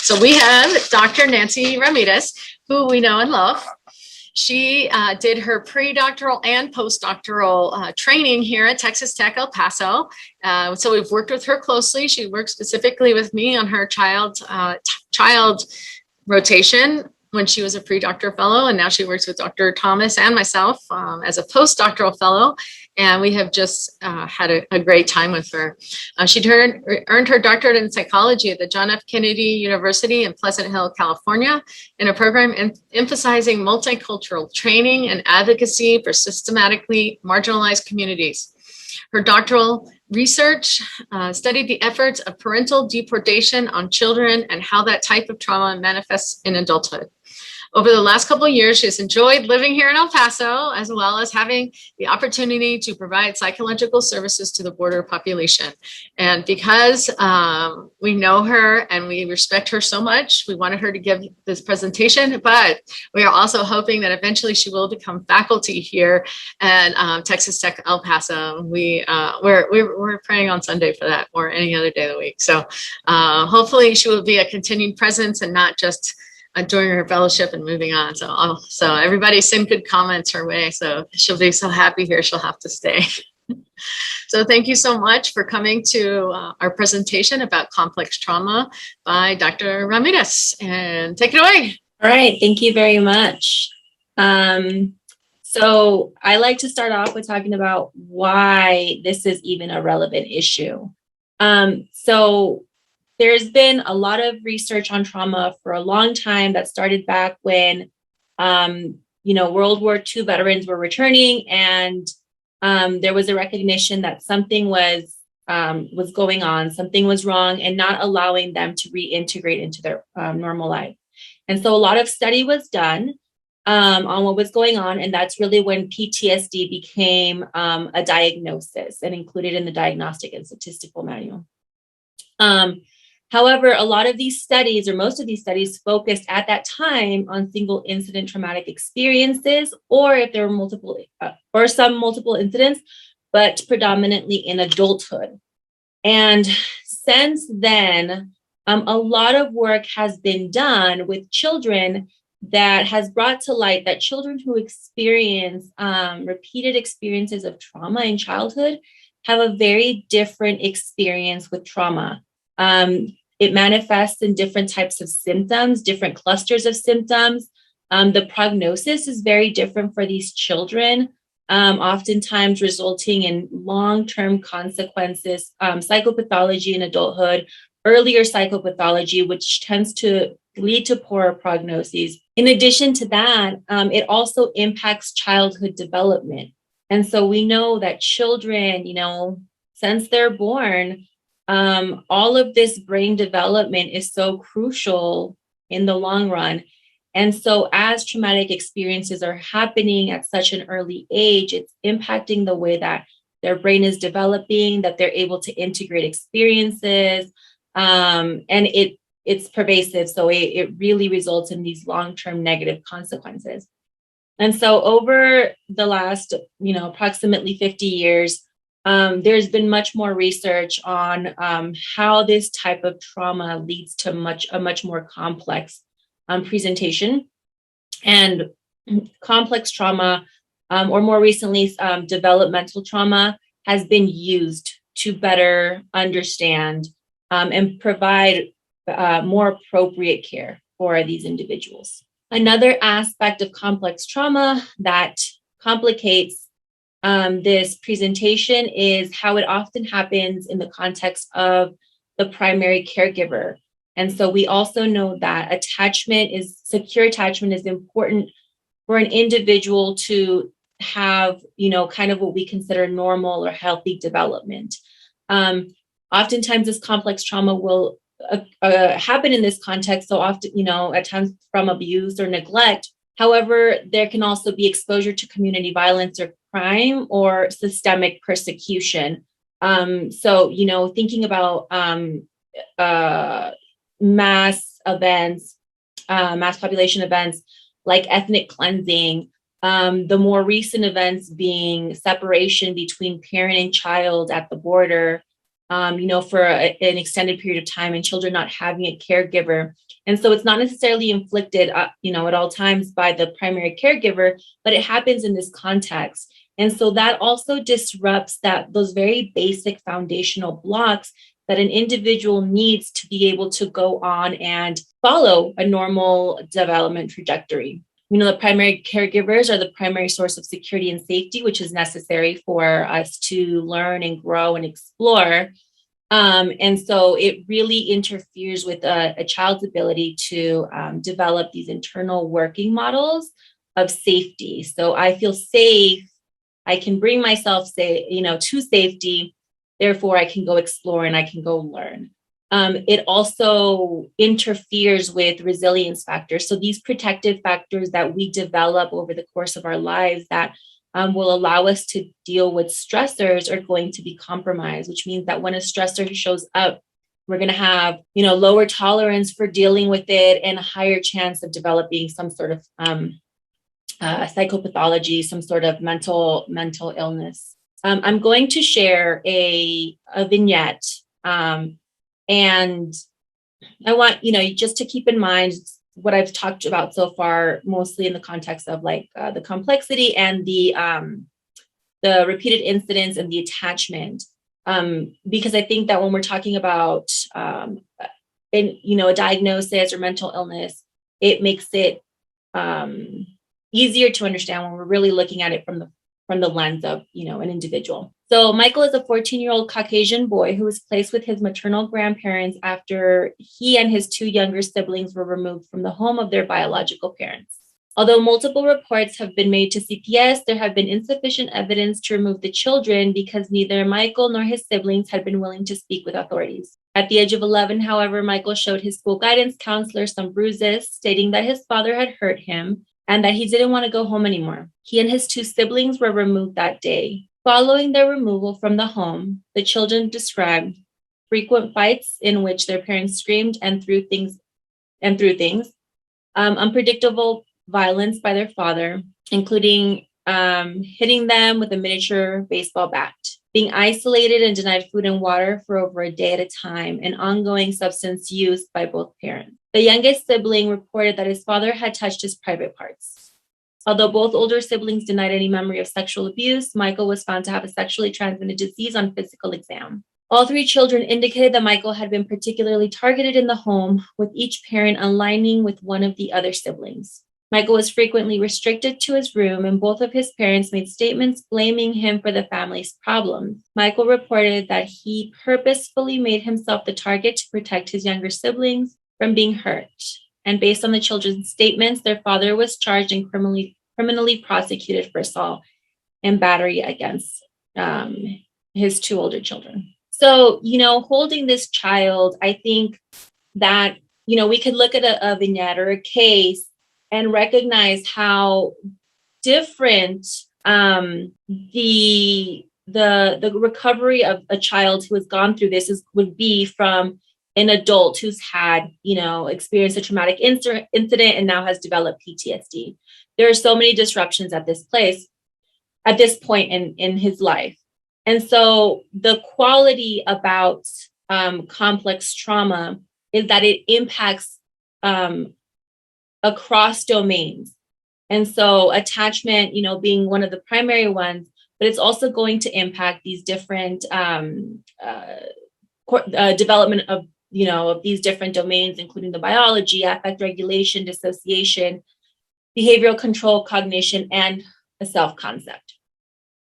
So we have Dr. Nancy Ramirez, who we know and love. She did her pre-doctoral and postdoctoral training here at Texas Tech El Paso. So we've worked with her closely. She worked specifically with me on her child rotation when she was a pre-doctoral fellow, and now she works with Dr. Thomas and myself as a postdoctoral fellow, and we have just had a great time with her. She earned her doctorate in psychology at the John F. Kennedy University in Pleasant Hill, California, in a program emphasizing multicultural training and advocacy for systematically marginalized communities. Her doctoral research studied the efforts of parental deportation on children and how that type of trauma manifests in adulthood. Over the last couple of years, she has enjoyed living here in El Paso, as well as having the opportunity to provide psychological services to the border population. And because we know her and we respect her so much, we wanted her to give this presentation, but we are also hoping that eventually she will become faculty here at Texas Tech El Paso. We're praying on Sunday for that, or any other day of the week. So hopefully she will be a continued presence and not just during her fellowship and moving on. So everybody send good comments her way. So she'll be so happy here, she'll have to stay. So thank you so much for coming to our presentation about complex trauma by Dr. Ramirez, and take it away. All right, thank you very much. So I like to start off with talking about why this is even a relevant issue. So there's been a lot of research on trauma for a long time that started back when, World War II veterans were returning, and there was a recognition that something was going on, something was wrong, and not allowing them to reintegrate into their normal life. And so a lot of study was done on what was going on, and that's really when PTSD became a diagnosis and included in the Diagnostic and Statistical Manual. However, a lot of these studies, or most of these studies, focused at that time on single incident traumatic experiences, or if there were multiple incidents, but predominantly in adulthood. And since then, a lot of work has been done with children that has brought to light that children who experience repeated experiences of trauma in childhood have a very different experience with trauma. It manifests in different types of symptoms, different clusters of symptoms. The prognosis is very different for these children, oftentimes resulting in long-term consequences, psychopathology in adulthood, earlier psychopathology, which tends to lead to poorer prognoses. In addition to that, it also impacts childhood development. And so we know that children, since they're born, all of this brain development is so crucial in the long run. And so as traumatic experiences are happening at such an early age, it's impacting the way that their brain is developing, that they're able to integrate experiences, and it's pervasive. So it really results in these long-term negative consequences. And so over the last, approximately 50 years, there's been much more research on how this type of trauma leads to a much more complex presentation. And complex trauma, or more recently, developmental trauma, has been used to better understand and provide more appropriate care for these individuals. Another aspect of complex trauma that complicates this presentation is how it often happens in the context of the primary caregiver. And so we also know that secure attachment is important for an individual to have, kind of what we consider normal or healthy development. Oftentimes this complex trauma will happen in this context. So often, at times from abuse or neglect. However, there can also be exposure to community violence or crime or systemic persecution. So, thinking about mass events, mass population events like ethnic cleansing, the more recent events being separation between parent and child at the border, for an extended period of time, and children not having a caregiver. And so it's not necessarily inflicted, at all times by the primary caregiver, but it happens in this context. And so that also disrupts those very basic foundational blocks that an individual needs to be able to go on and follow a normal development trajectory. The primary caregivers are the primary source of security and safety, which is necessary for us to learn and grow and explore. And so it really interferes with a child's ability to develop these internal working models of safety. So I feel safe. I can bring myself, to safety. Therefore, I can go explore and I can go learn. It also interferes with resilience factors. So these protective factors that we develop over the course of our lives that will allow us to deal with stressors are going to be compromised, which means that when a stressor shows up, we're going to have, lower tolerance for dealing with it and a higher chance of developing some sort of psychopathology, some sort of mental illness. I'm going to share a vignette. And I want, just to keep in mind what I've talked about so far, mostly in the context of the complexity and the repeated incidents and the attachment. Because I think that when we're talking about, a diagnosis or mental illness, it makes it easier to understand when we're really looking at it from the lens of, an individual. So Michael is a 14-year-old Caucasian boy who was placed with his maternal grandparents after he and his two younger siblings were removed from the home of their biological parents. Although multiple reports have been made to CPS, there have been insufficient evidence to remove the children because neither Michael nor his siblings had been willing to speak with authorities. At the age of 11, however, Michael showed his school guidance counselor some bruises, stating that his father had hurt him and that he didn't want to go home anymore. He and his two siblings were removed that day. Following their removal from the home, the children described frequent fights in which their parents screamed and threw things, unpredictable violence by their father, including hitting them with a miniature baseball bat, being isolated and denied food and water for over a day at a time, and ongoing substance use by both parents. The youngest sibling reported that his father had touched his private parts. Although both older siblings denied any memory of sexual abuse, Michael was found to have a sexually transmitted disease on physical exam. All three children indicated that Michael had been particularly targeted in the home, with each parent aligning with one of the other siblings. Michael was frequently restricted to his room, and both of his parents made statements blaming him for the family's problems. Michael reported that he purposefully made himself the target to protect his younger siblings from being hurt. And based on the children's statements, their father was charged and criminally prosecuted for assault and battery against his two older children. So, holding this child, I think that, we could look at a vignette or a case and recognize how different the recovery of a child who has gone through this would be from an adult who's had, experienced a traumatic incident and now has developed PTSD. There are so many disruptions at this point in his life. And so the quality about complex trauma is that it impacts across domains. And so attachment, being one of the primary ones, but it's also going to impact these different development of these different domains, including the biology, affect regulation, dissociation, behavioral control, cognition, and a self-concept.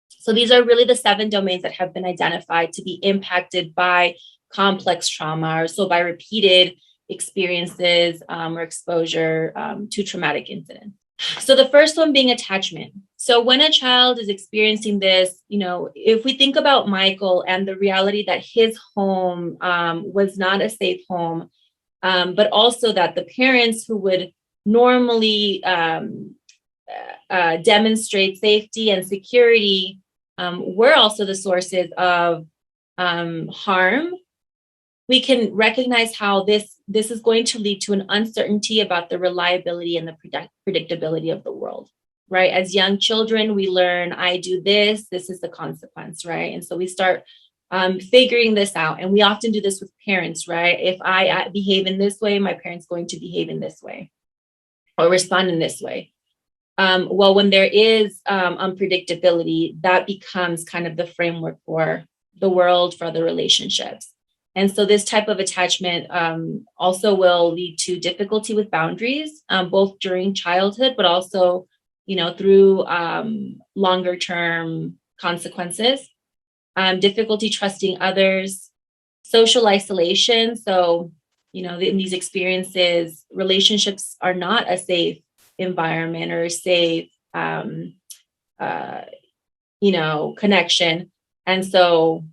So these are really the 7 domains that have been identified to be impacted by complex trauma, or so by repeated experiences or exposure to traumatic incidents. So the first one being attachment. So when a child is experiencing this, if we think about Michael and the reality that his home was not a safe home, but also that the parents who would normally demonstrate safety and security were also the sources of harm, we can recognize how this is going to lead to an uncertainty about the reliability and the predictability of the world, right? As young children, we learn, I do this, this is the consequence, right? And so we start figuring this out. And we often do this with parents, right? If I behave in this way, my parent's going to behave in this way or respond in this way. Well, when there is unpredictability, that becomes kind of the framework for the world, for other relationships. And so this type of attachment also will lead to difficulty with boundaries, both during childhood, but also, through longer term consequences. Difficulty trusting others, social isolation. So, in these experiences, relationships are not a safe environment or a safe, connection. And so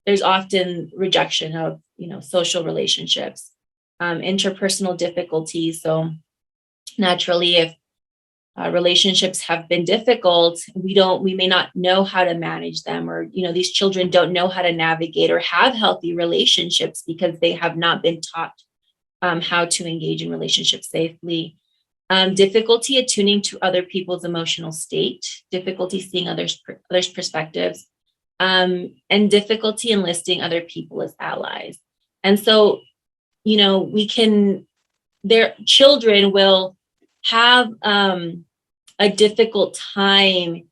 there's often rejection of, social relationships, interpersonal difficulties. So naturally, if relationships have been difficult, we may not know how to manage them, or, these children don't know how to navigate or have healthy relationships because they have not been taught how to engage in relationships safely. Difficulty attuning to other people's emotional state, difficulty seeing others' perspectives, and difficulty enlisting other people as allies. And so, their children will have a difficult time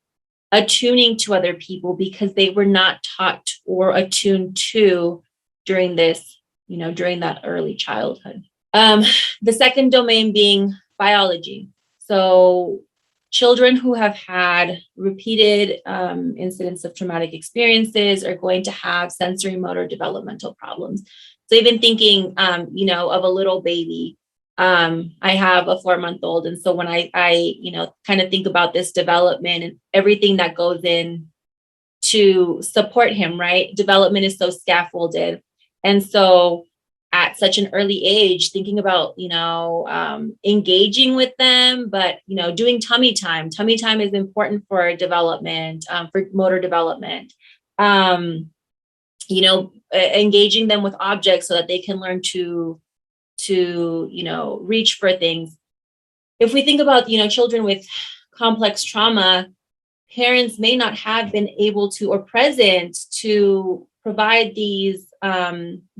attuning to other people because they were not taught or attuned to during that early childhood. The second domain being biology. So children who have had repeated incidents of traumatic experiences are going to have sensory motor developmental problems. So even thinking, of a little baby, I have a 4-month-old. And so when I kind of think about this development and everything that goes in to support him, right? Development is so scaffolded. And so at such an early age, thinking about, engaging with them, but, doing tummy time. Tummy time is important for development, for motor development. Engaging them with objects so that they can learn to reach for things. If we think about, children with complex trauma, parents may not have been able to or present to provide these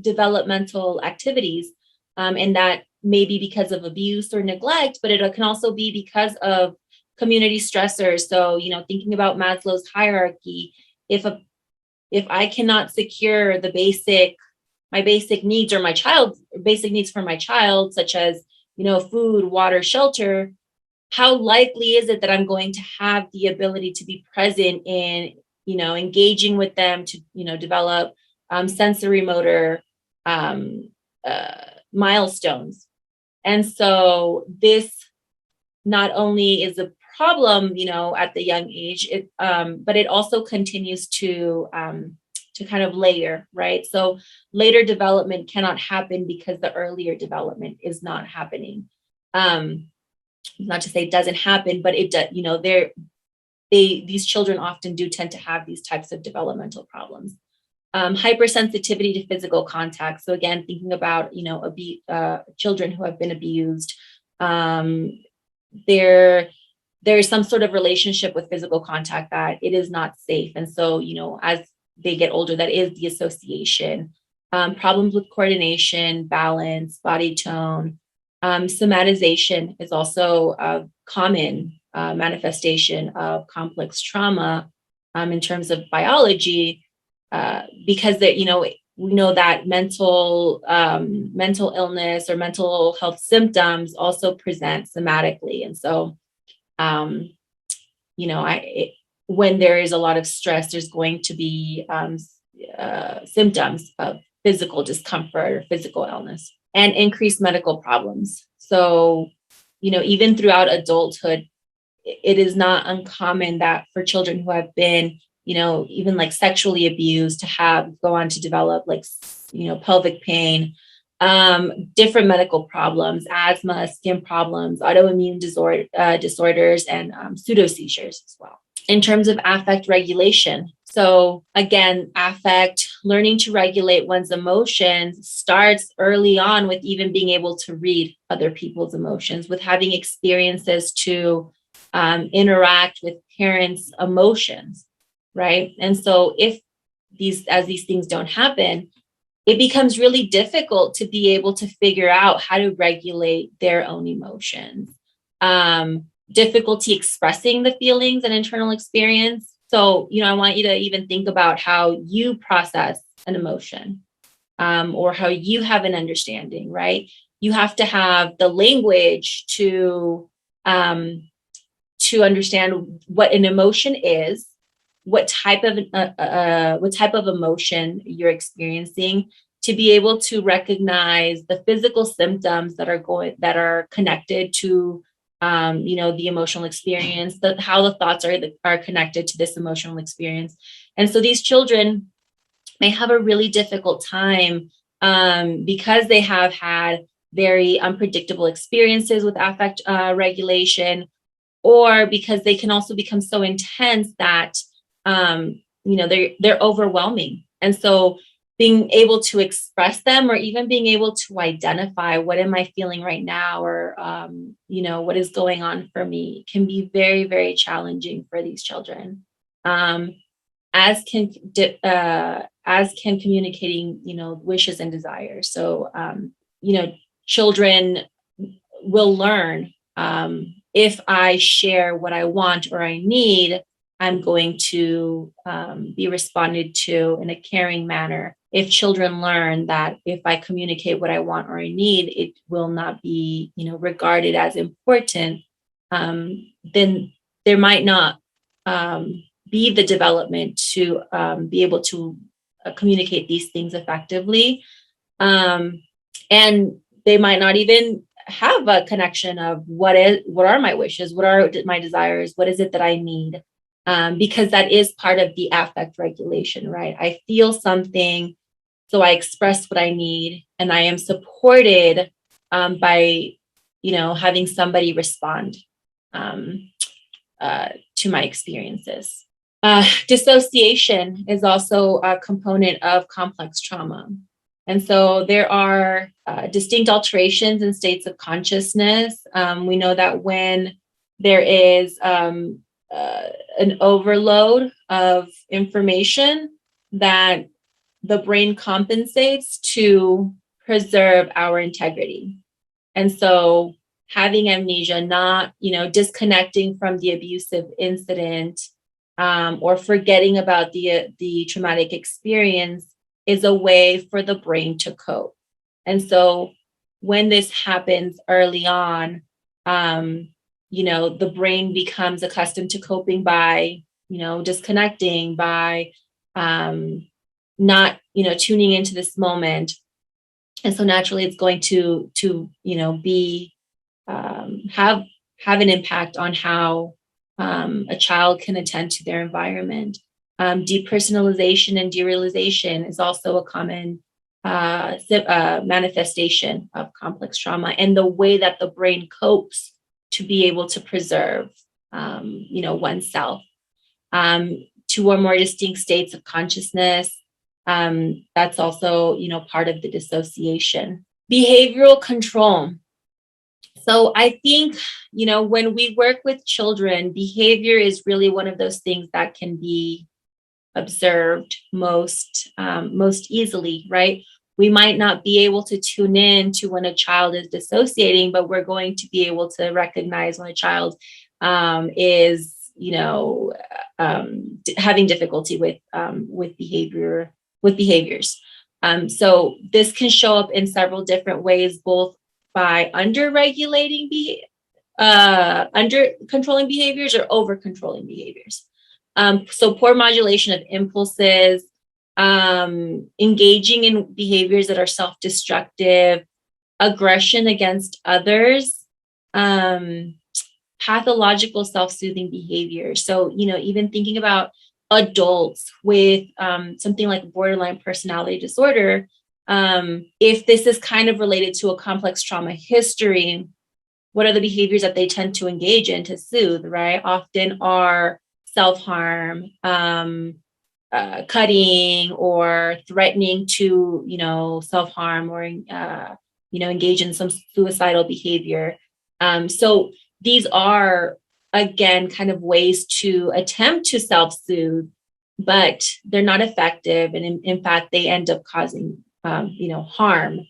developmental activities. And that may be because of abuse or neglect, but it can also be because of community stressors. So, thinking about Maslow's hierarchy, if I cannot secure my basic needs or basic needs for my child, such as, food, water, shelter, how likely is it that I'm going to have the ability to be present in, engaging with them to, develop sensory motor milestones. And so this not only is a problem, at the young age, but it also continues to kind of layer, right? So later development cannot happen because the earlier development is not happening. Not to say it doesn't happen, but it does, these children often do tend to have these types of developmental problems. Hypersensitivity to physical contact. So again, thinking about, children who have been abused, there is some sort of relationship with physical contact that it is not safe. And so, as they get older, that is the association. Problems with coordination, balance, body tone. Somatization is also a common manifestation of complex trauma in terms of biology, because we know that mental illness or mental health symptoms also present somatically. And so, when there is a lot of stress, there's going to be symptoms of physical discomfort or physical illness and increased medical problems. So, even throughout adulthood, it is not uncommon that for children who have been, even like sexually abused to go on to develop like, pelvic pain, different medical problems, asthma, skin problems, autoimmune disorders, and pseudo seizures as well. In terms of affect regulation. So again, affect, learning to regulate one's emotions starts early on with even being able to read other people's emotions, with having experiences to interact with parents' emotions, right? And so if these things don't happen, it becomes really difficult to be able to figure out how to regulate their own emotions. Difficulty expressing the feelings and internal experience. So, I want you to even think about how you process an emotion, or how you have an understanding, right? You have to have the language to understand what an emotion is, what type of emotion you're experiencing, to be able to recognize the physical symptoms that are connected to the emotional experience, how the thoughts are connected to this emotional experience. And so these children may have a really difficult time because they have had very unpredictable experiences with affect regulation, or because they can also become so intense that they're overwhelming. And so being able to express them, or even being able to identify what am I feeling right now, or what is going on for me, can be very, very challenging for these children. As can communicating, wishes and desires. So, children will learn, if I share what I want or I need, I'm going to be responded to in a caring manner. If children learn that if I communicate what I want or I need, it will not be, regarded as important, then there might not be the development to be able to communicate these things effectively. And they might not even have a connection of what are my wishes, what are my desires, what is it that I need, because that is part of the affect regulation, right? I feel something, so I express what I need, and I am supported by having somebody respond to my experiences. Dissociation is also a component of complex trauma. And so there are distinct alterations in states of consciousness. We know that when there is an overload of information, that the brain compensates to preserve our integrity. And so having amnesia, not, disconnecting from the abusive incident, or forgetting about the traumatic experience, is a way for the brain to cope. And so when this happens early on, the brain becomes accustomed to coping by, disconnecting, by not, tuning into this moment. And so naturally it's going to be, have an impact on how a child can attend to their environment. Depersonalization and derealization is also a common manifestation of complex trauma, and the way that the brain copes to be able to preserve, oneself. Two or more distinct states of consciousness. That's also, part of the dissociation. Behavioral control. So I think, when we work with children, behavior is really one of those things that can be observed most easily, right? We might not be able to tune in to when a child is dissociating, but we're going to be able to recognize when a child is, having difficulty with behaviors. So this can show up in several different ways, both by under controlling behaviors or over controlling behaviors. So poor modulation of impulses, engaging in behaviors that are self-destructive, aggression against others, pathological self-soothing behavior. So, even thinking about adults with something like borderline personality disorder, if this is kind of related to a complex trauma history, what are the behaviors that they tend to engage in to soothe, right? Often are self-harm, cutting, or threatening to, self-harm, or, engage in some suicidal behavior. So these are, again, kind of ways to attempt to self-soothe, but they're not effective. And in fact, they end up causing, harm,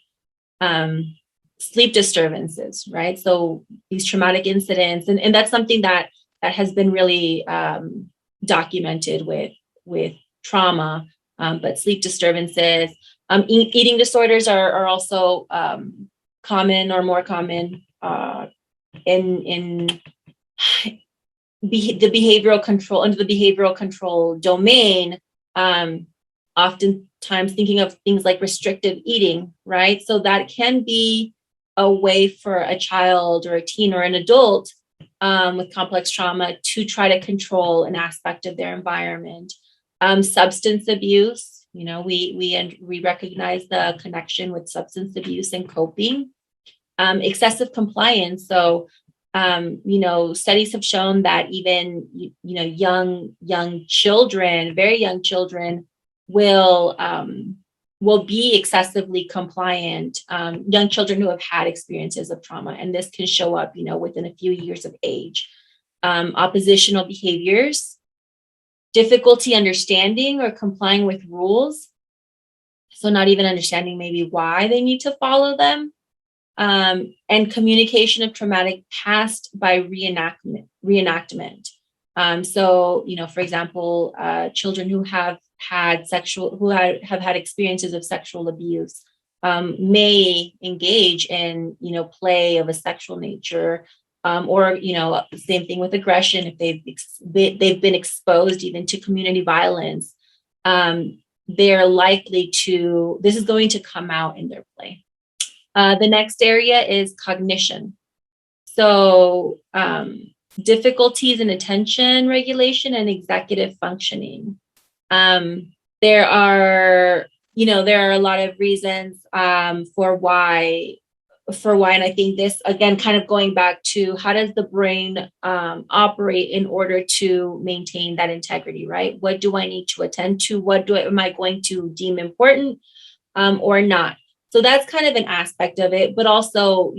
sleep disturbances, right? So these traumatic incidents, and that's something that has been really documented with trauma, but sleep disturbances, eating disorders are also common or more common in the behavioral control, under the behavioral control domain. Oftentimes thinking of things like restrictive eating, right? So that can be a way for a child or a teen or an adult with complex trauma to try to control an aspect of their environment. Substance abuse, we recognize the connection with substance abuse and coping. Excessive compliance. So, studies have shown that even, young children, very young children will be excessively compliant, young children who have had experiences of trauma. And this can show up, within a few years of age. Oppositional behaviors, difficulty understanding or complying with rules. So not even understanding maybe why they need to follow them. And communication of traumatic past by reenactment. So, for example, children who have had experiences of sexual abuse may engage in, play of a sexual nature, or, same thing with aggression. If they've been exposed even to community violence, they're likely to, this is going to come out in their play. The next area is cognition. So difficulties in attention regulation and executive functioning. There are a lot of reasons for why, and I think this, again, kind of going back to how does the brain operate in order to maintain that integrity, right? What do I need to attend to? Am I going to deem important or not? So that's kind of an aspect of it, but also,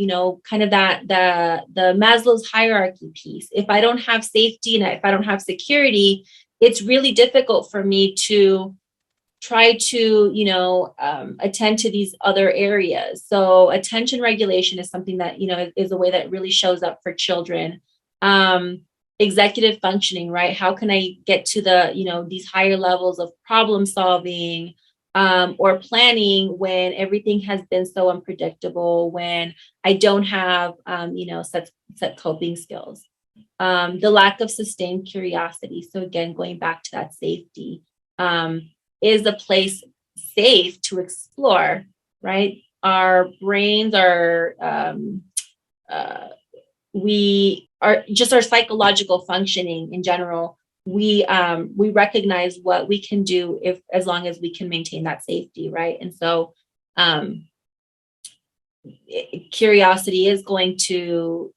kind of that the Maslow's hierarchy piece. If I don't have safety and if I don't have security, it's really difficult for me to try to, attend to these other areas. So attention regulation is something that, is a way that really shows up for children. Executive functioning, right? How can I get to the, these higher levels of problem solving, or planning when everything has been so unpredictable, when I don't have, set coping skills. The lack of sustained curiosity. So again, going back to that safety, is the place safe to explore, right? Our brains are, our psychological functioning in general. We recognize what we can do as long as we can maintain that safety, right? And so curiosity is going to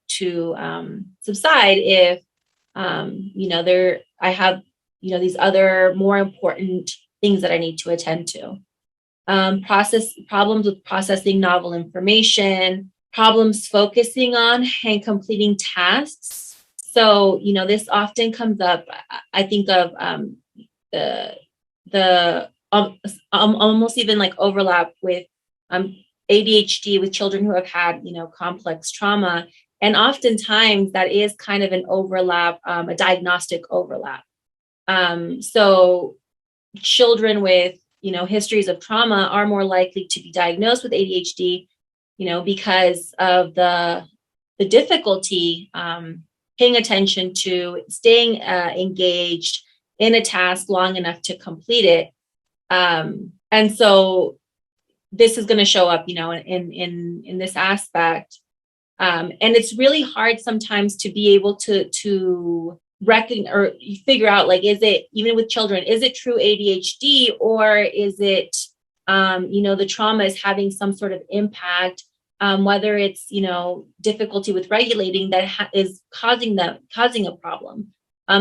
subside if I have these other more important things that I need to attend to. Problems with processing novel information, problems focusing on and completing tasks. So, this often comes up. I think of the almost even like overlap with ADHD with children who have had, complex trauma. And oftentimes that is kind of an overlap, a diagnostic overlap. So children with, histories of trauma are more likely to be diagnosed with ADHD, because of the difficulty paying attention to staying engaged in a task long enough to complete it. And so this is going to show up, in this aspect. And it's really hard sometimes to be able to recognize or figure out, like, is it, even with children, is it true ADHD, or is it, the trauma is having some sort of impact, whether it's, difficulty with regulating that is causing a problem.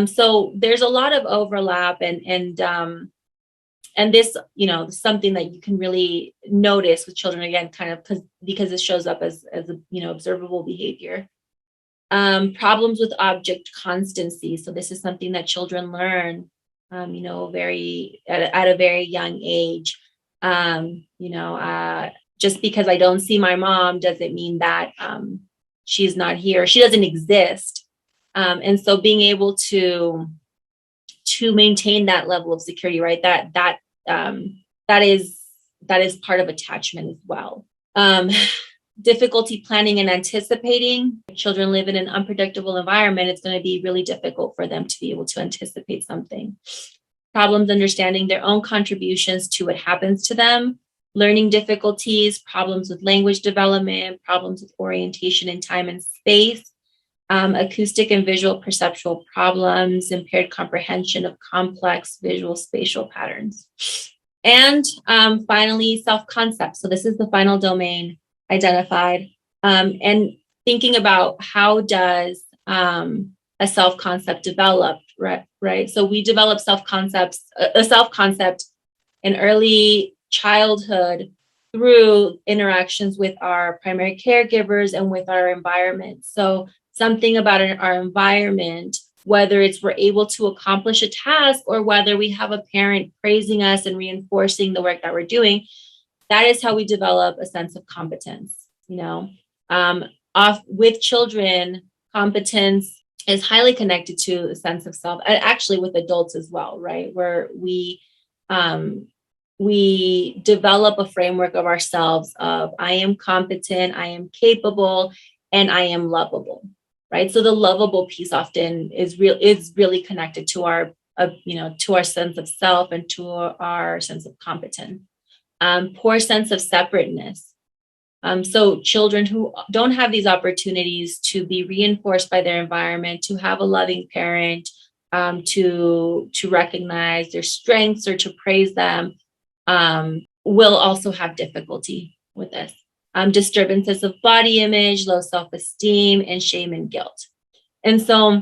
So there's a lot of overlap, and this, something that you can really notice with children, again, kind of because it shows up as a, observable behavior. Problems with object constancy. So this is something that children learn at a very young age. Just because I don't see my mom doesn't mean that she's not here. She doesn't exist. And so being able to maintain that level of security, right? That is part of attachment as well. Difficulty planning and anticipating. Children live in an unpredictable environment. It's going to be really difficult for them to be able to anticipate something. Problems understanding their own contributions to what happens to them. Learning difficulties, problems with language development, problems with orientation in time and space, acoustic and visual perceptual problems, impaired comprehension of complex visual spatial patterns. And finally, self-concept. So this is the final domain identified. And thinking about how does a self-concept develop, right? So we develop a self-concept in early childhood through interactions with our primary caregivers and with our environment. So something about our environment, whether it's we're able to accomplish a task or whether we have a parent praising us and reinforcing the work that we're doing, that is how we develop a sense of competence. With children, competence is highly connected to a sense of self, and actually with adults as well, right? Where we develop a framework of ourselves of I am competent, I am capable, and I am lovable, right? So the lovable piece often is really connected to our to our sense of self and to our sense of competence. Poor sense of separateness. So children who don't have these opportunities to be reinforced by their environment, to have a loving parent, to recognize their strengths or to praise them, will also have difficulty with this. Disturbances of body image, low self-esteem, and shame and guilt. And so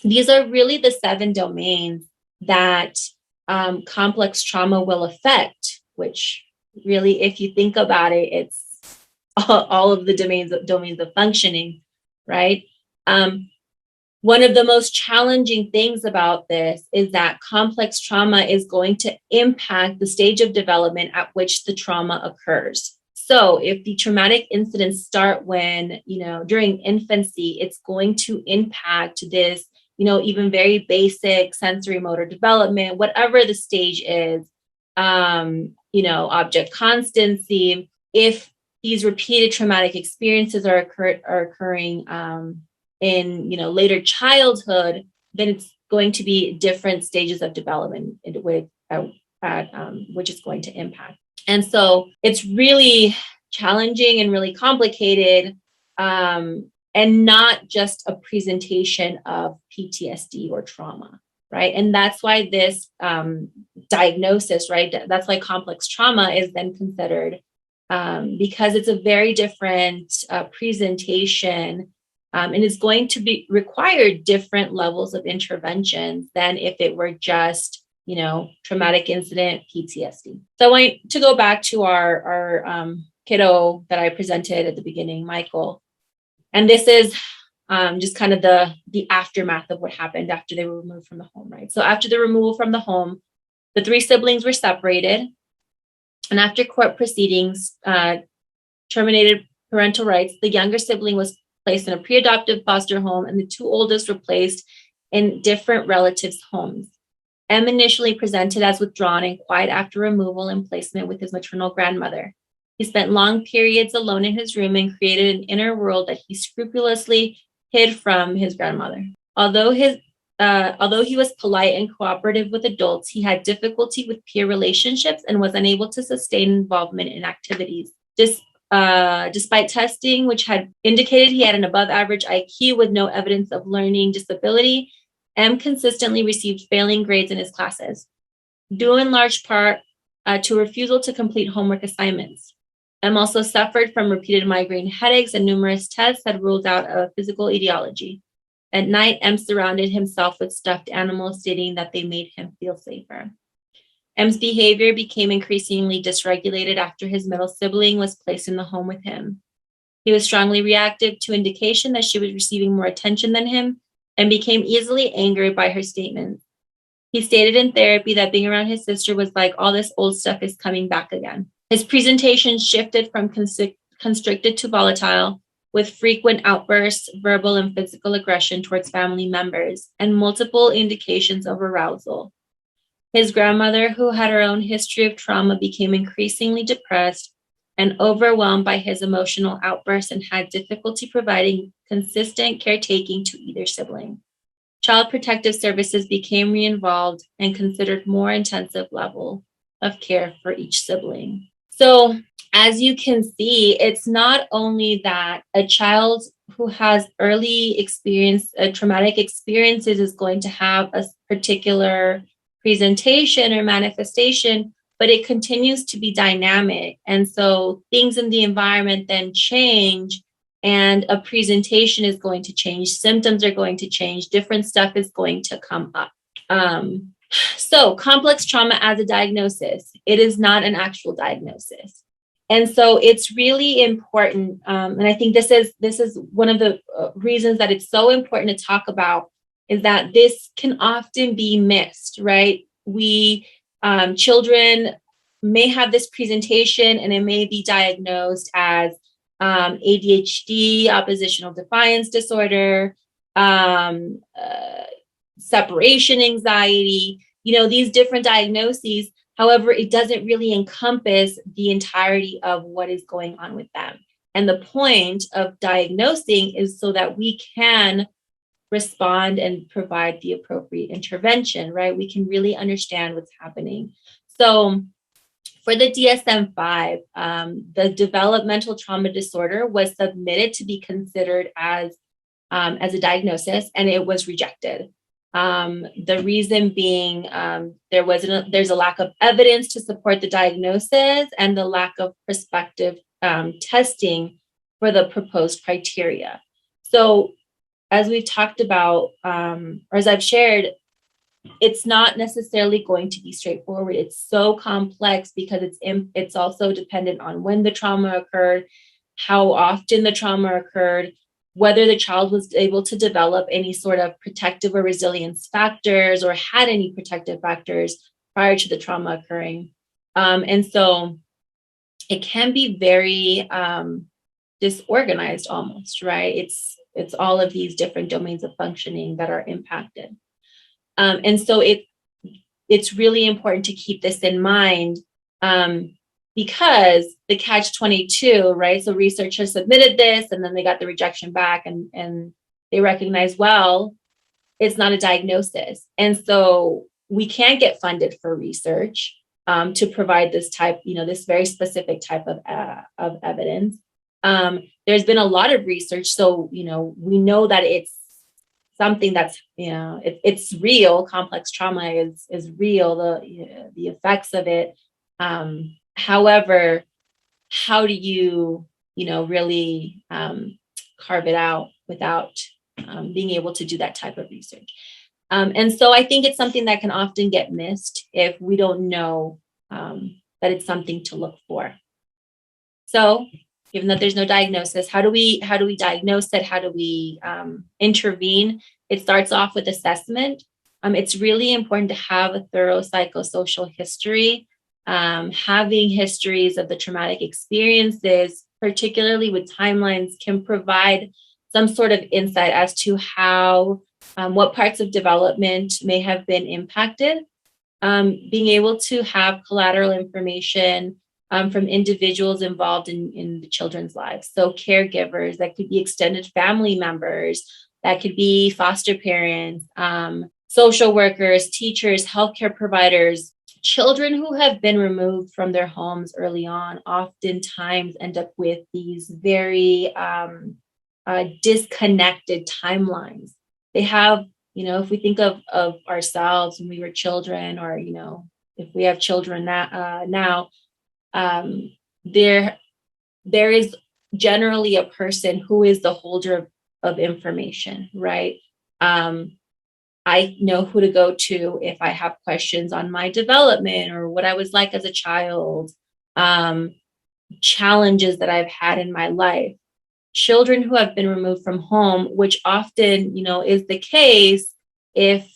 these are really the 7 domains that complex trauma will affect, which really, if you think about it, it's all of the domains of functioning, right? One of the most challenging things about this is that complex trauma is going to impact the stage of development at which the trauma occurs. So if the traumatic incidents start when, during infancy, it's going to impact this, even very basic sensory motor development, whatever the stage is, object constancy. If these repeated traumatic experiences are occurring in later childhood, then it's going to be different stages of development which is going to impact. And so it's really challenging and really complicated, and not just a presentation of PTSD or trauma, right? And that's why this diagnosis, right? That's why complex trauma is then considered, because it's a very different presentation, and is going to require different levels of interventions than if it were just traumatic incident, PTSD. So I want to go back to our kiddo that I presented at the beginning, Michael. And this is just kind of the aftermath of what happened after they were removed from the home, right? So after the removal from the home, the 3 siblings were separated. And after court proceedings terminated parental rights, the younger sibling was placed in a pre-adoptive foster home, and the 2 oldest were placed in different relatives' homes. M initially presented as withdrawn and quiet after removal and placement with his maternal grandmother. He spent long periods alone in his room and created an inner world that he scrupulously hid from his grandmother. Although he was polite and cooperative with adults, he had difficulty with peer relationships and was unable to sustain involvement in activities. Despite testing, which had indicated he had an above-average IQ with no evidence of learning disability, M consistently received failing grades in his classes, due in large part to refusal to complete homework assignments. M also suffered from repeated migraine headaches, and numerous tests had ruled out a physical etiology. At night, M surrounded himself with stuffed animals, stating that they made him feel safer. M's behavior became increasingly dysregulated after his middle sibling was placed in the home with him. He was strongly reactive to indication that she was receiving more attention than him and became easily angered by her statements. He stated in therapy that being around his sister was like all this old stuff is coming back again. His presentation shifted from constricted to volatile, with frequent outbursts, verbal and physical aggression towards family members, and multiple indications of arousal. His grandmother, who had her own history of trauma, became increasingly depressed and overwhelmed by his emotional outbursts and had difficulty providing consistent caretaking to either sibling. Child Protective Services became re-involved and considered more intensive level of care for each sibling. So as you can see, it's not only that a child who has early experience, traumatic experiences is going to have a particular presentation or manifestation, but it continues to be dynamic. And so things in the environment then change, and a presentation is going to change, symptoms are going to change, different stuff is going to come up. So complex trauma as a diagnosis, it is not an actual diagnosis. And so it's really important. And I think this is one of the reasons that it's so important to talk about, is that this can often be missed, right? Children may have this presentation and it may be diagnosed as ADHD, oppositional defiance disorder, separation anxiety, these different diagnoses. However, it doesn't really encompass the entirety of what is going on with them. And the point of diagnosing is so that we can respond and provide the appropriate intervention, right? We can really understand what's happening. So for the DSM-5, the developmental trauma disorder was submitted to be considered as a diagnosis, and it was rejected. The reason being there's a lack of evidence to support the diagnosis and the lack of prospective testing for the proposed criteria. So as we've talked about, or as I've shared, it's not necessarily going to be straightforward. It's so complex because it's also dependent on when the trauma occurred, how often the trauma occurred, whether the child was able to develop any sort of protective or resilience factors or had any protective factors prior to the trauma occurring. And so it can be very disorganized almost, right? It's all of these different domains of functioning that are impacted. And so it's really important to keep this in mind, because the catch-22, right? So researchers submitted this and then they got the rejection back, and they recognize, well, it's not a diagnosis. And so we can't get funded for research to provide this type, this very specific type of evidence. There's been a lot of research. So, we know that it's something that's, it's real. Complex trauma is real, the effects of it. However, how do you, really carve it out without being able to do that type of research? And so I think it's something that can often get missed if we don't know that it's something to look for. So given that there's no diagnosis, how do we diagnose it? How do we intervene? It starts off with assessment. It's really important to have a thorough psychosocial history. Having histories of the traumatic experiences, particularly with timelines, can provide some sort of insight as to how, what parts of development may have been impacted. Being able to have collateral information from individuals involved in the children's lives. So caregivers, that could be extended family members, that could be foster parents, social workers, teachers, healthcare providers. Children who have been removed from their homes early on oftentimes end up with these very disconnected timelines. They have, if we think of ourselves when we were children, or, if we have children now, there is generally a person who is the holder of information, right? I know who to go to if I have questions on my development or what I was like as a child, challenges that I've had in my life. Children who have been removed from home, which often, is the case if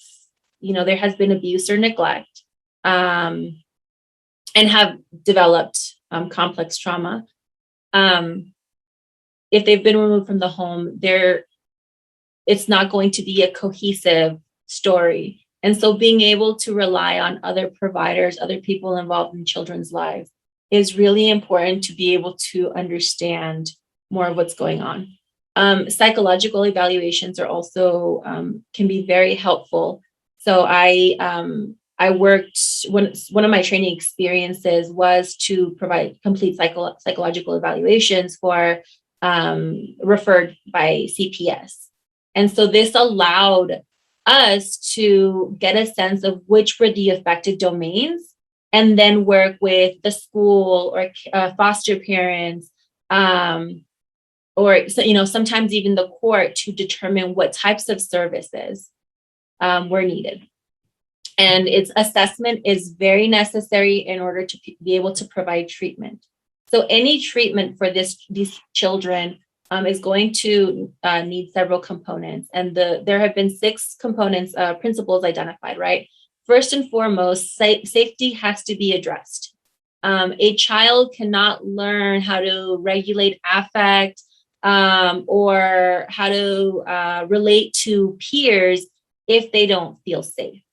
there has been abuse or neglect, and have developed complex trauma. If they've been removed from the home, it's not going to be a cohesive story. And so being able to rely on other providers, other people involved in children's lives is really important to be able to understand more of what's going on. Psychological evaluations are also can be very helpful. So I worked, one of my training experiences was to provide complete psychological evaluations for referred by CPS. And so this allowed us to get a sense of which were the affected domains, and then work with the school or foster parents, or sometimes even the court, to determine what types of services were needed. And its assessment is very necessary in order to be able to provide treatment. So any treatment for these children is going to need several components. And there have been 6 components, principles identified, right? First and foremost, safety has to be addressed. A child cannot learn how to regulate affect or how to relate to peers if they don't feel safe.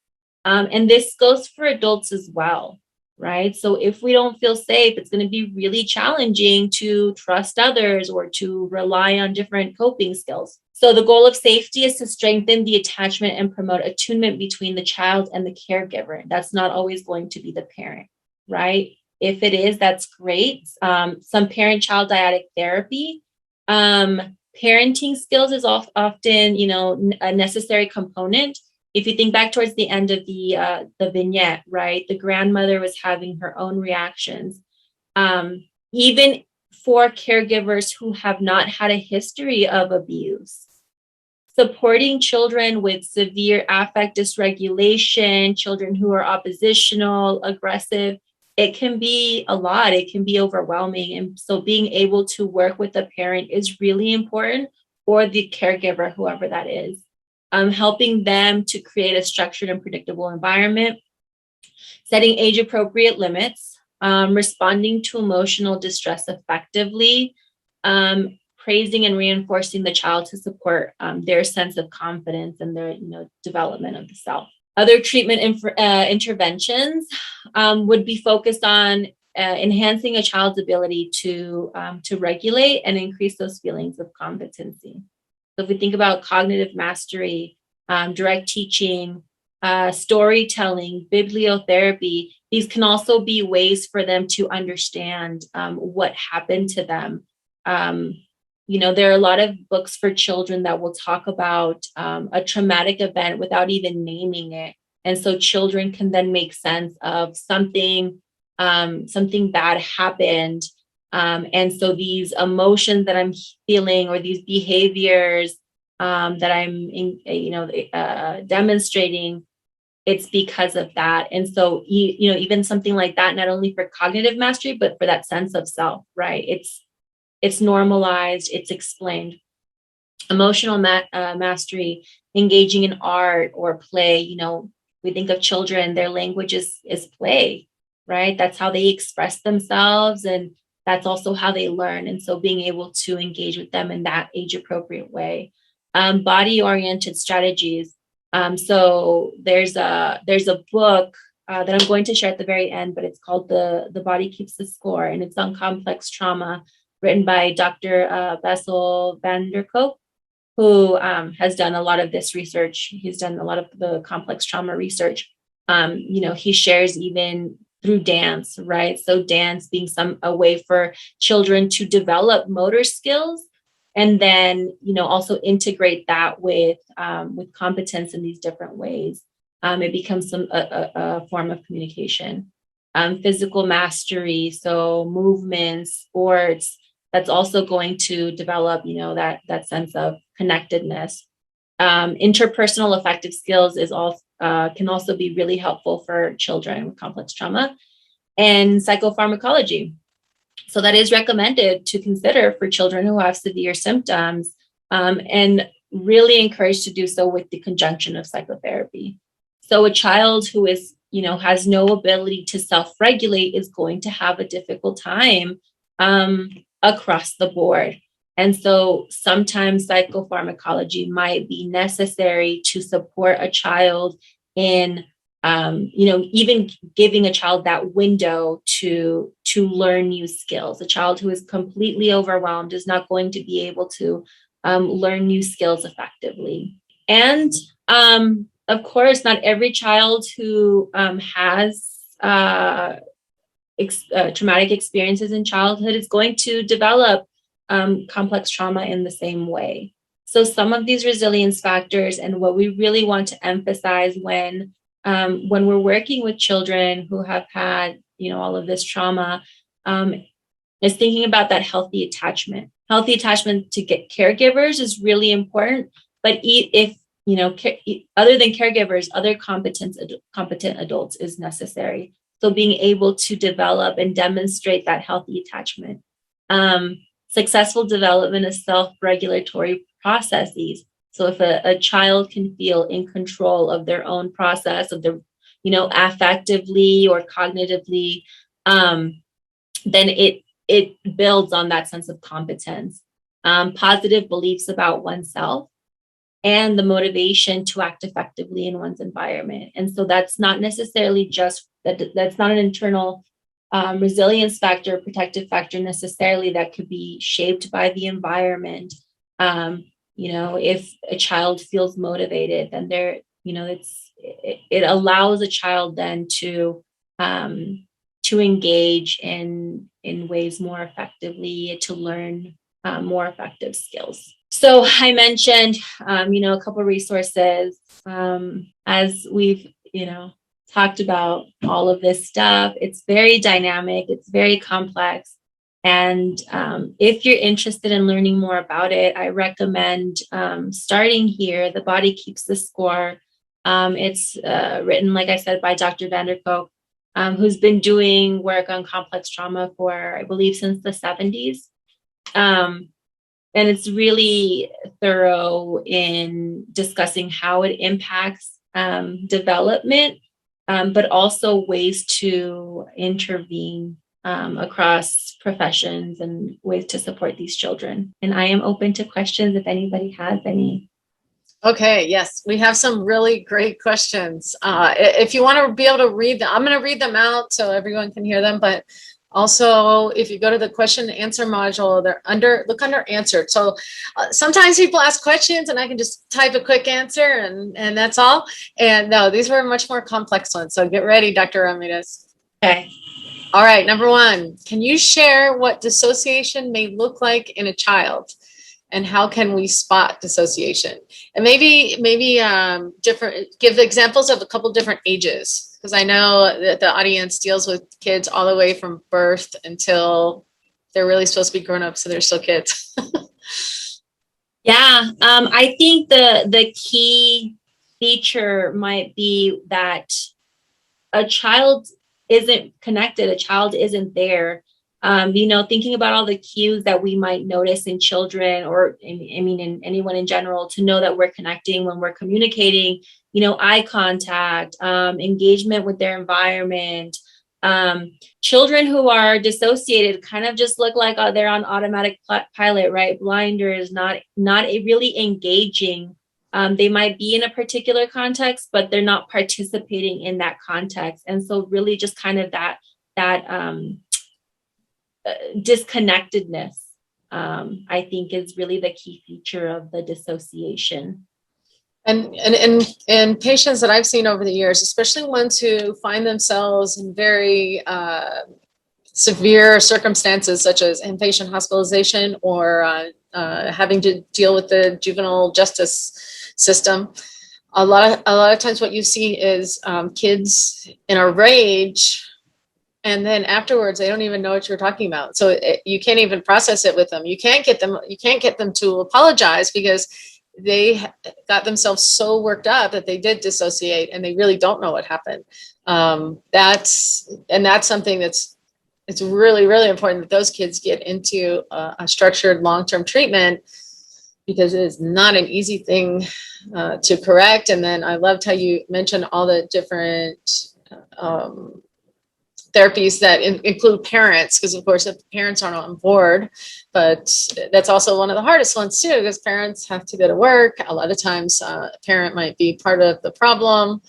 And this goes for adults as well, right? So if we don't feel safe, it's going to be really challenging to trust others or to rely on different coping skills. So the goal of safety is to strengthen the attachment and promote attunement between the child and the caregiver. That's not always going to be the parent, right? If it is, that's great. Some parent-child dyadic therapy. Parenting skills is often, a necessary component. If you think back towards the end of the vignette, right, the grandmother was having her own reactions. Even for caregivers who have not had a history of abuse, supporting children with severe affect dysregulation, children who are oppositional, aggressive, it can be a lot. It can be overwhelming. And so being able to work with a parent is really important, or the caregiver, whoever that is. Helping them to create a structured and predictable environment, setting age-appropriate limits, responding to emotional distress effectively, praising and reinforcing the child to support their sense of confidence and their development of the self. Other treatment interventions would be focused on enhancing a child's ability to regulate and increase those feelings of competency. So if we think about cognitive mastery, direct teaching, storytelling, bibliotherapy, these can also be ways for them to understand what happened to them. There are a lot of books for children that will talk about a traumatic event without even naming it. And so children can then make sense of something bad happened. And so these emotions that I'm feeling, or these behaviors that I'm demonstrating, it's because of that. And so, even something like that, not only for cognitive mastery, but for that sense of self, right? It's normalized, it's explained. Emotional mastery, engaging in art or play. We think of children, their language is play, right? That's how they express themselves, and that's also how they learn. And so being able to engage with them in that age-appropriate way. Body-oriented strategies. So there's a book that I'm going to share at the very end, but it's called The Body Keeps the Score, and it's on complex trauma, written by Dr. Bessel van der Kolk, who has done a lot of this research. He's done a lot of the complex trauma research. He shares even through dance, right? So dance being a way for children to develop motor skills, and then also integrate that with competence in these different ways. It becomes a form of communication. Physical mastery, so movements, sports, that's also going to develop that sense of connectedness. Interpersonal affective skills can also be really helpful for children with complex trauma. And psychopharmacology. So that is recommended to consider for children who have severe symptoms, and really encouraged to do so with the conjunction of psychotherapy. So a child who is, has no ability to self-regulate is going to have a difficult time across the board. And so sometimes psychopharmacology might be necessary to support a child in, even giving a child that window to learn new skills. A child who is completely overwhelmed is not going to be able to learn new skills effectively. And of course, not every child who has traumatic experiences in childhood is going to develop complex trauma in the same way. So some of these resilience factors, and what we really want to emphasize when we're working with children who have had, all of this trauma, is thinking about that healthy attachment. Healthy attachment to get caregivers is really important, but if other than caregivers, other competent adults is necessary. So being able to develop and demonstrate that healthy attachment. Successful development of self-regulatory processes. So if a child can feel in control of their own process, of their, affectively or cognitively, then it builds on that sense of competence. Positive beliefs about oneself, and the motivation to act effectively in one's environment. And so that's not necessarily just that's not an internal resilience factor, protective factor necessarily, that could be shaped by the environment. If a child feels motivated, then it allows a child then to engage in ways more effectively, to learn more effective skills. So I mentioned, a couple of resources as we've, talked about all of this stuff. It's very dynamic. It's very complex. And if you're interested in learning more about it, I recommend starting here. The Body Keeps the Score. It's written, like I said, by Dr. Vanderkolk, who's been doing work on complex trauma for, I believe, since the 70s. And it's really thorough in discussing how it impacts development, but also ways to intervene across professions and ways to support these children. And I am open to questions if anybody has any. Okay, yes, we have some really great questions. If you want to be able to read them, I'm going to read them out so everyone can hear them, but also, if you go to the question and answer module, look under answered. So sometimes people ask questions and I can just type a quick answer and that's all. And no, these were much more complex ones. So get ready, Dr. Ramirez. Okay. All right, number one, can you share what dissociation may look like in a child? And how can we spot dissociation? And maybe give examples of a couple different ages, because I know that the audience deals with kids all the way from birth until they're really supposed to be grown up, so they're still kids. Yeah, I think the key feature might be that a child isn't connected, a child isn't there. Thinking about all the cues that we might notice in children, or in anyone in general, to know that we're connecting when we're communicating, eye contact, engagement with their environment. Children who are dissociated kind of just look like they're on automatic pilot, right? Blinders, not really engaging. They might be in a particular context, but they're not participating in that context. And so really just kind of that disconnectedness, I think, is really the key feature of the dissociation. And patients that I've seen over the years, especially ones who find themselves in very severe circumstances, such as inpatient hospitalization or having to deal with the juvenile justice system, a lot of times what you see is kids in a rage. And then afterwards, they don't even know what you're talking about. So you can't even process it with them. You can't get them to apologize because they got themselves so worked up that they did dissociate and they really don't know what happened. That's something it's really, really important that those kids get into a structured long-term treatment because it is not an easy thing to correct. And then I loved how you mentioned all the different therapies that include parents, because of course if parents aren't on board, but that's also one of the hardest ones too, because parents have to go to work. A lot of times a parent might be part of the problem.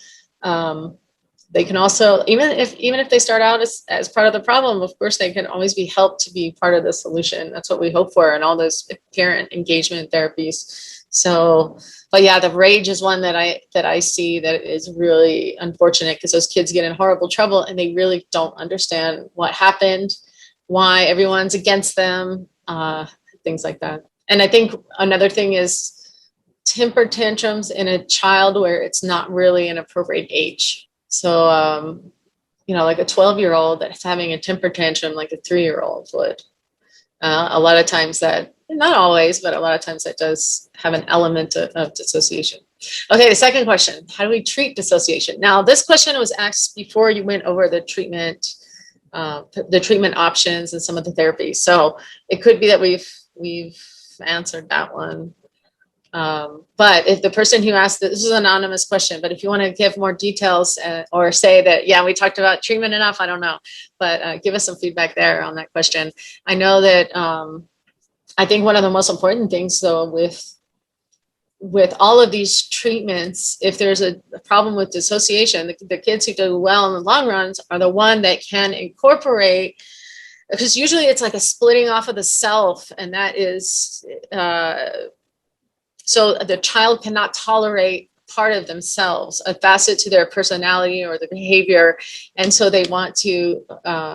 They can also, even if they start out as part of the problem, of course they can always be helped to be part of the solution. That's what we hope for in all those parent engagement therapies. So, but yeah, the rage is one that I see that is really unfortunate, because those kids get in horrible trouble and they really don't understand what happened, why everyone's against them, things like that. And I think another thing is temper tantrums in a child where it's not really an appropriate age. So, like a 12-year-old that's having a temper tantrum like a 3-year-old would. A lot of times that, not always, but a lot of times that does have an element of dissociation. Okay, the second question, how do we treat dissociation? Now, this question was asked before you went over the treatment options and some of the therapies. So it could be that we've answered that one. But if the person who asked this is an anonymous question, but if you want to give more details or say that, yeah, we talked about treatment enough, I don't know, but give us some feedback there on that question. I know that I think one of the most important things though with all of these treatments, if there's a problem with dissociation, the kids who do well in the long runs are the one that can incorporate, because usually it's like a splitting off of the self, and that is so the child cannot tolerate part of themselves, a facet to their personality or their behavior. And so they want to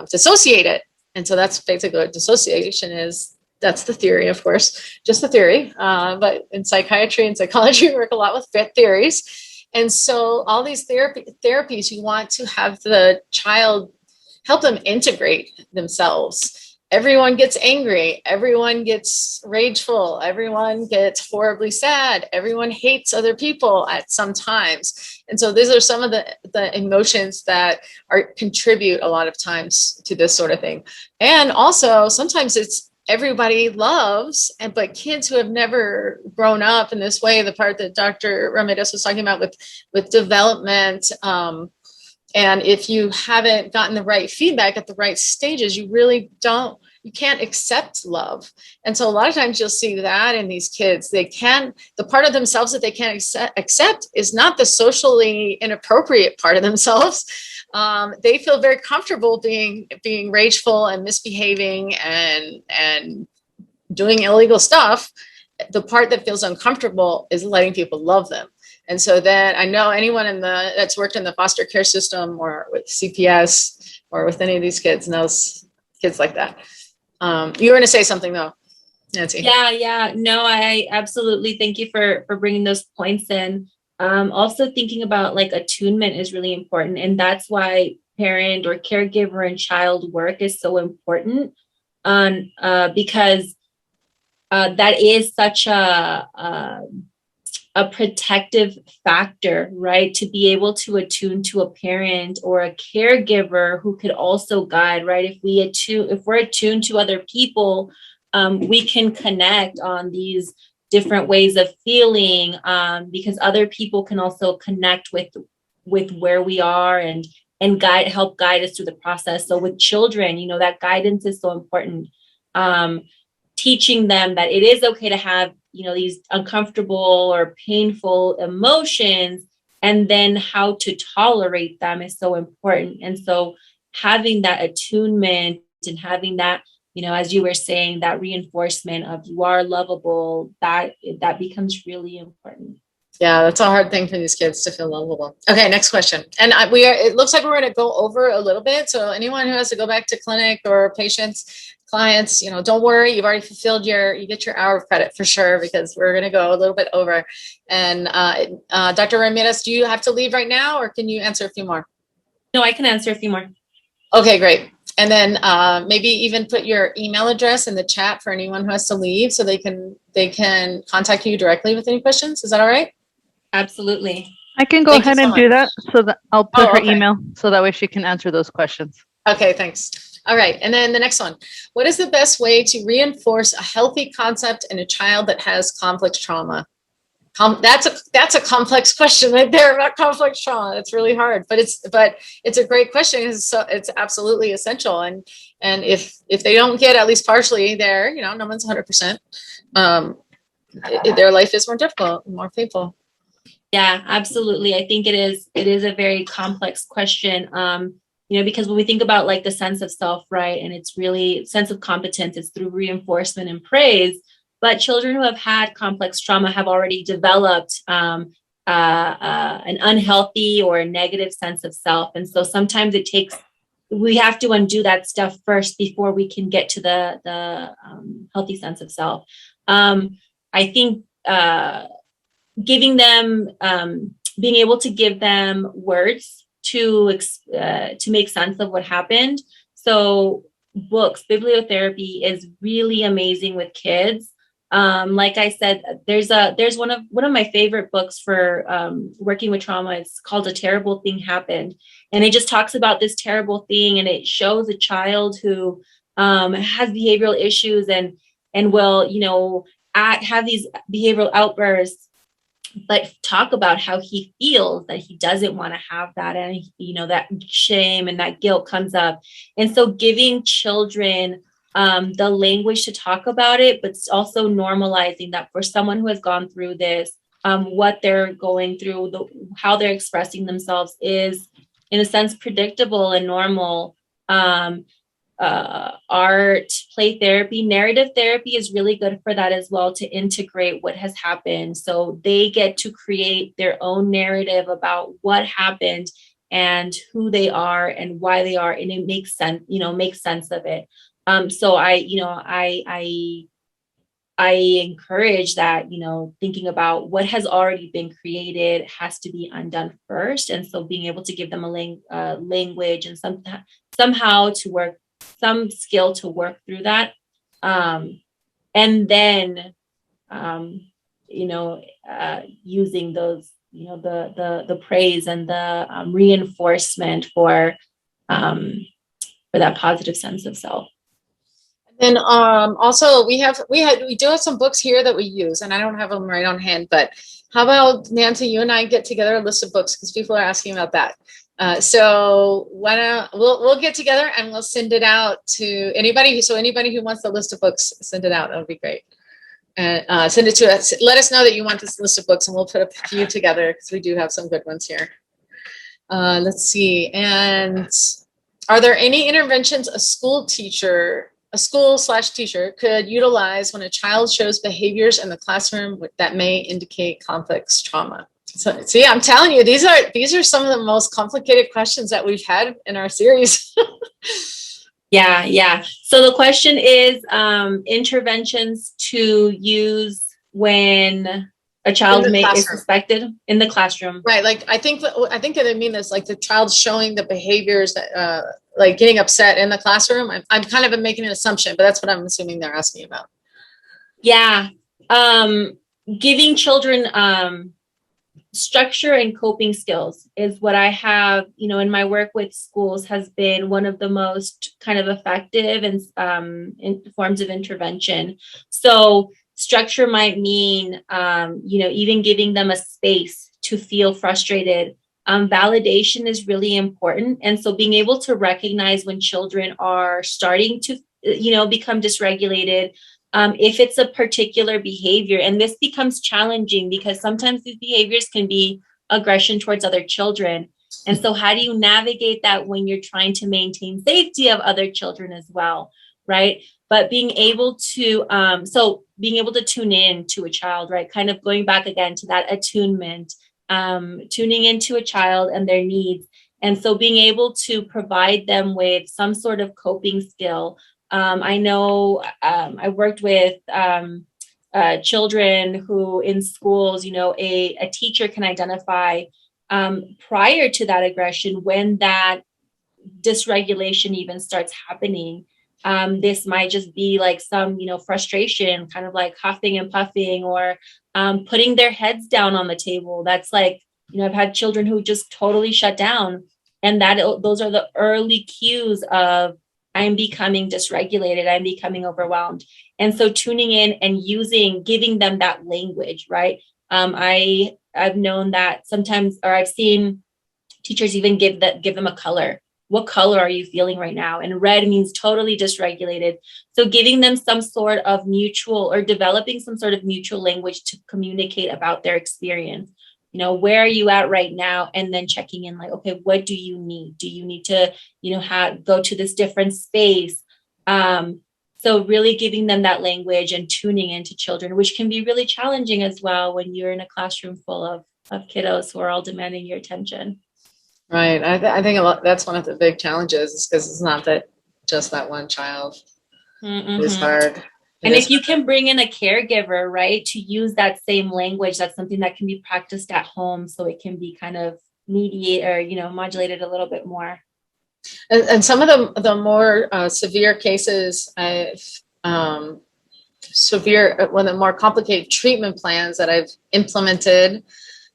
dissociate it. And so that's basically what dissociation is. That's the theory, of course, just the theory. But in psychiatry and psychology, we work a lot with fit theories. And so all these therapies, you want to have the child help them integrate themselves. Everyone gets angry, everyone gets rageful, everyone gets horribly sad, everyone hates other people at some times. And so these are some of the emotions that contribute a lot of times to this sort of thing. And also sometimes it's everybody loves, but kids who have never grown up in this way, the part that Dr. Ramirez was talking about with development, and if you haven't gotten the right feedback at the right stages, you can't accept love. And so a lot of times you'll see that in these kids, the part of themselves that they can't accept is not the socially inappropriate part of themselves. They feel very comfortable being rageful and misbehaving and doing illegal stuff. The part that feels uncomfortable is letting people love them. And so then I know anyone that's worked in the foster care system or with CPS or with any of these kids knows kids like that. You were going to say something though, Nancy. Yeah. No, I absolutely thank you for bringing those points in. Also thinking about like attunement is really important. And that's why parent or caregiver and child work is so important because that is such a protective factor, right? To be able to attune to a parent or a caregiver who could also guide, right? If we're attuned to other people, we can connect on these different ways of feeling, because other people can also connect with where we are and help guide us through the process. So with children, that guidance is so important. Teaching them that it is okay to have these uncomfortable or painful emotions, and then how to tolerate them is so important. And so having that attunement and having that, as you were saying, that reinforcement of you are lovable, that becomes really important. Yeah, that's a hard thing for these kids to feel lovable. Okay, next question. And it looks like we're going to go over a little bit. So anyone who has to go back to clinic or clients, don't worry, you've already fulfilled you get your hour of credit for sure, because we're going to go a little bit over. And Dr. Ramirez, do you have to leave right now, or can you answer a few more? No, I can answer a few more. Okay, great. And then maybe even put your email address in the chat for anyone who has to leave, so they can contact you directly with any questions. Is that all right? Absolutely. I can go ahead and do that, so that I'll put her email so that way she can answer those questions. Okay, thanks. All right. And then the next one, what is the best way to reinforce a healthy concept in a child that has complex trauma? That's a complex question right there about complex trauma. It's really hard, but it's a great question. It's absolutely essential. And if they don't get at least partially there, you know, no one's 100%. Their life is more difficult, more painful. Yeah, absolutely. I think it is a very complex question. You know, because when we think about like the sense of self, right, and it's really sense of competence, it's through reinforcement and praise. But children who have had complex trauma have already developed an unhealthy or a negative sense of self. And so sometimes we have to undo that stuff first before we can get to the healthy sense of self. I think giving them, being able to give them words to make sense of what happened. So books, bibliotherapy is really amazing with kids. Like I said, there's one of my favorite books for working with trauma. It's called A Terrible Thing Happened. And it just talks about this terrible thing, and it shows a child who has behavioral issues and will, you know, have these behavioral outbursts, but talk about how he feels that he doesn't want to have that. And, you know, that shame and that guilt comes up. And so giving children the language to talk about it, but also normalizing that for someone who has gone through this, what they're going through, how they're expressing themselves is, in a sense, predictable and normal. Art, play therapy, narrative therapy is really good for that as well, to integrate what has happened. So they get to create their own narrative about what happened and who they are and why they are, and it makes sense, you know, makes sense of it. So I encourage that, you know, thinking about what has already been created has to be undone first. And so being able to give them a language and somehow to work, some skill to work through that. And then, you know, using those, you know, the praise and the reinforcement for that positive sense of self. And also we do have some books here that we use, and I don't have them right on hand, but how about Nancy, you and I get together a list of books, because people are asking about that. So why don't we'll get together and we'll send it out to anybody. So anybody who wants the list of books, send it out. That would be great. And send it to us. Let us know that you want this list of books, and we'll put a few together, because we do have some good ones here. Let's see. And are there any interventions a school/teacher could utilize when a child shows behaviors in the classroom that may indicate complex trauma? So yeah, I'm telling you, these are some of the most complicated questions that we've had in our series. Yeah. So the question is interventions to use when a child is suspected in the classroom. Right. Like I think that I mean this, like the child showing the behaviors that like getting upset in the classroom. I'm kind of making an assumption, but that's what I'm assuming they're asking about. Yeah. Giving children structure and coping skills is what I have, you know, in my work with schools has been one of the most kind of effective and in forms of intervention. So structure might mean, you know, even giving them a space to feel frustrated. Validation is really important. And so being able to recognize when children are starting to, you know, become dysregulated, if it's a particular behavior, and this becomes challenging because sometimes these behaviors can be aggression towards other children. And so how do you navigate that when you're trying to maintain safety of other children as well, right? But being able to, being able to tune in to a child, right? Kind of going back again to that attunement, tuning into a child and their needs. And so being able to provide them with some sort of coping skill. I know I worked with children who in schools, you know, a teacher can identify prior to that aggression when that dysregulation even starts happening. This might just be like some, you know, frustration, kind of like huffing and puffing, or putting their heads down on the table. That's like, you know, I've had children who just totally shut down, and those are the early cues of I'm becoming dysregulated, I'm becoming overwhelmed. And so tuning in and giving them that language, right? I've known that sometimes, or I've seen teachers even give them a color. What color are you feeling right now? And red means totally dysregulated. So giving them some sort of mutual, or developing some sort of mutual language to communicate about their experience. Where are you at right now? And then checking in, like, okay, what do you need? Do you need to, go to this different space? So really giving them that language and tuning into children, which can be really challenging as well when you're in a classroom full of kiddos who are all demanding your attention. Right. I think that's one of the big challenges, is because it's not that just that one child. Mm-hmm. It is hard. And if you can bring in a caregiver, right, to use that same language, that's something that can be practiced at home, so it can be kind of modulated a little bit more. And some of the more severe cases, one of the more complicated treatment plans that I've implemented,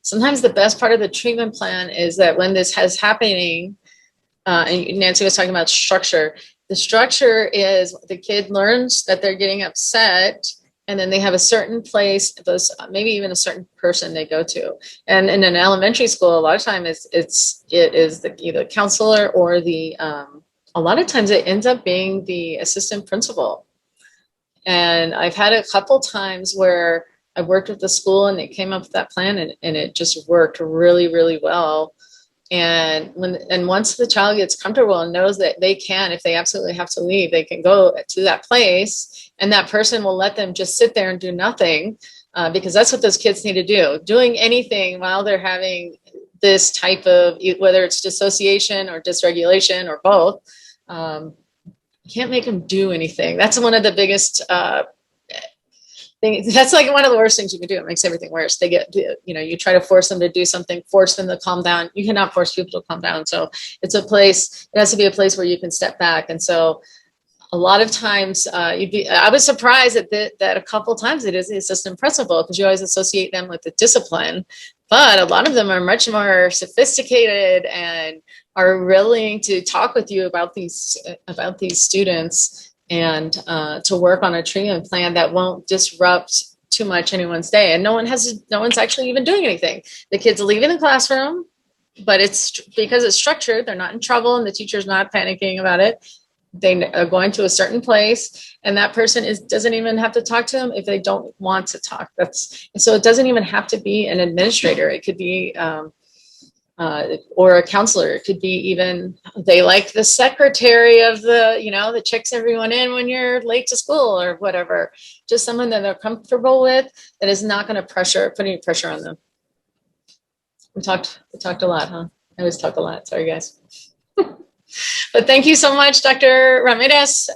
sometimes the best part of the treatment plan is that when this is happening, and Nancy was talking about structure, the structure is the kid learns that they're getting upset, and then they have a certain place, maybe even a certain person they go to. And in an elementary school, a lot of times it is either counselor or a lot of times it ends up being the assistant principal. And I've had a couple times where I worked with the school and they came up with that plan, and it just worked really, really well. And once the child gets comfortable and knows that they can, if they absolutely have to leave, they can go to that place, and that person will let them just sit there and do nothing, because that's what those kids need to do. Doing anything while they're having this type of, whether it's dissociation or dysregulation or both, you can't make them do anything. That's one of the biggest that's like one of the worst things you can do. It makes everything worse. They get, you try to force them to do something, force them to calm down. You cannot force people to calm down. So it has to be a place where you can step back. And so a lot of times I was surprised that a couple of times it is the assistant principal, because you always associate them with the discipline, but a lot of them are much more sophisticated and are willing to talk with you about these students, and to work on a treatment plan that won't disrupt too much anyone's day. And no one's actually even doing anything. The kids are leaving the classroom, but it's because it's structured. They're not in trouble, and the teacher's not panicking about it. They are going to a certain place, and that person doesn't even have to talk to them if they don't want to talk. So it doesn't even have to be an administrator. It could be or a counselor. It could be even, they like the secretary of that checks everyone in when you're late to school or whatever. Just someone that they're comfortable with, that is not going to put any pressure on them. We talked a lot, huh? I always talk a lot. Sorry, guys. But thank you so much, Dr. Ramirez.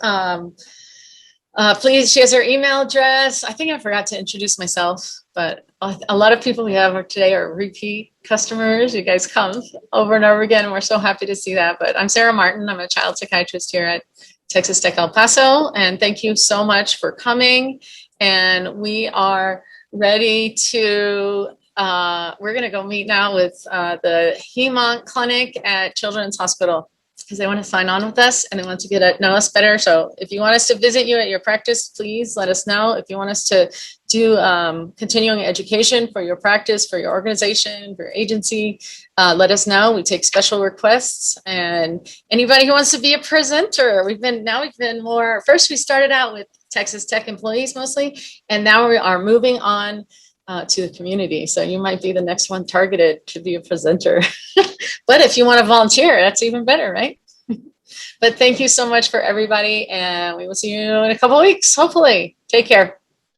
Please, she has her email address. I think I forgot to introduce myself, but a lot of people we have today are repeat customers. You guys come over and over again, and we're so happy to see that. But I'm Sarah Martin. I'm a child psychiatrist here at Texas Tech El Paso, and thank you so much for coming. And we are ready to, we're going to go meet now with the Hemont Clinic at Children's Hospital, because they want to sign on with us and they want to get to know us better. So if you want us to visit you at your practice, please let us know. If you want us to do continuing education for your practice, for your organization, for your agency, let us know. We take special requests, and anybody who wants to be a presenter. We've been more, first we started out with Texas Tech employees mostly, and now we are moving on to the community. So you might be the next one targeted to be a presenter. But if you want to volunteer, that's even better, right? But thank you so much for everybody, and we will see you in a couple of weeks, hopefully. Take care.